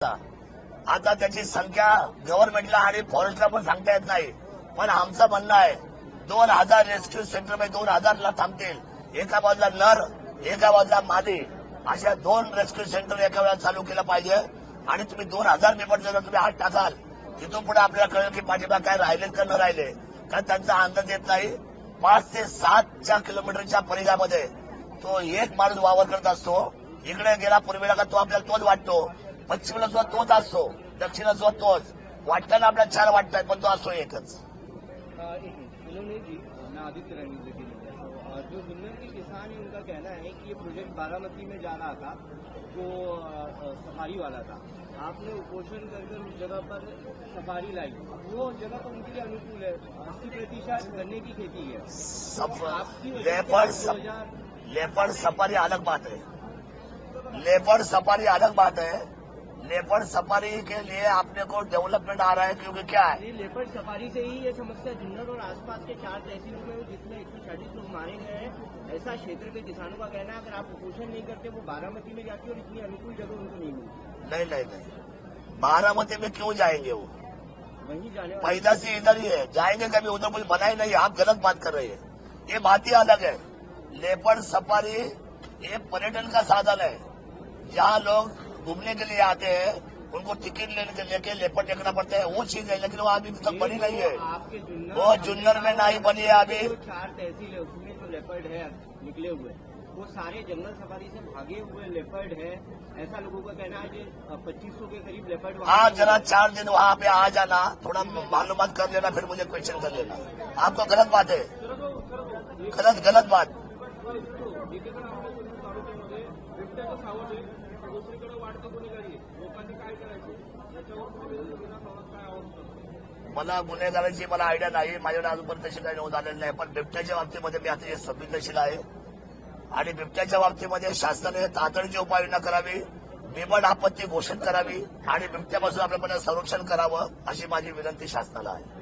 आता त्याची संख्या गव्हर्नमेंटला आणि फॉरेस्टला पण सांगता येत नाही. पण आमचं म्हणणं आहे 2000 रेस्क्यू सेंटरमध्ये 2000ला थांबतील. एका बाजूला नर, एका बाजूला मादी, अशा 2 रेस्क्यू सेंटर एका वेळा चालू केलं पाहिजे. आणि तुम्ही 2000 मेंबर जर तुम्ही हात टाकाल, तिथून पुढे आपल्याला कळेल की पाठीमागे काय राहिलेत का न राहिले. कारण त्यांचा अंदाज येत नाही. 5 ते 7 किलोमीटरच्या परिघामध्ये तो एक माणूस वावर करत असतो. इकडे गेला पूर्वेला का तो आपल्याला तोच वाटतो, पश्चिमेला सुद्धा तोच असतो, दक्षिणेला सुद्धा तोच. वाटताना आपल्याला 4 वाटतात, पण तो असतो एकच. उन्होंने जी आदित्य रणनीति के लिए जो जुन्नर के किसान है उनका कहना है कि ये प्रोजेक्ट बारामती में जा रहा था जो सफारी वाला था. आपने उपोषण कर उस जगह पर सफारी लाई. वो जगह तो उनके लिए अनुकूल है. 80% गन्ने की खेती है. लेपर्ड सफारी अलग बात है. लेपर्ड सफारी अलग बात है. लेपर्ड सफारी के लिए अपने को डेवलपमेंट आ रहा है, क्योंकि क्या है, लेपर्ड सफारी से ही ये समस्या जुन्नर और आसपास के 4 तहसीलों में जिसमें 140 लोग मारे गए हैं, ऐसा क्षेत्र के किसानों का कहना है. अगर आप उपोषण नहीं करते वो बारामती में जाती और इतनी अनुकूल जगह उनको नहीं मिलती. नहीं, बारामती में क्यों जाएंगे वो? वहीं जाने पैदा से इधर ही है, जाएंगे कभी उधर कुछ बना ही नहीं. आप गलत बात कर रहे हैं. ये बात ही अलग है. लेपर्ड सफारी ये पर्यटन का साधन है. जहाँ लोग घूमने के लिए आते हैं उनको टिकट लेके लेपर्ड देखना पड़ता है, वो चीज है. लेकिन वो अभी तक बनी नहीं है. वो जुन्नर में नहीं बनी है अभी. 4 तहसील है उसमें जो लेपर्ड है निकले हुए, वो सारे जंगल सफारी से भागे हुए लेपर्ड है. ऐसा लोगों का कहना है कि 2500 के करीब लेपर्ड. हाँ, जरा 4 दिन वहाँ पे आ जाना, थोड़ा मालूमात कर लेना, फिर मुझे क्वेश्चन कर लेना. आपको गलत बात है, गलत बात. मला गुन्हेगारांची आयडिया नाही. माझ्याकडे अजूनपर्यंत तशी काही नोंद आलेली नाही. पण बिबट्याच्या बाबतीमध्ये मी आता संवेदनशील आहे आणि बिबट्याच्या बाबतीमध्ये शासनाने तातडीची उपाययोजना करावी, बिबट आपत्ती घोषित करावी आणि बिबट्यापासून आपल्यापर्यंत संरक्षण करावं, अशी माझी विनंती शासनाला आहे.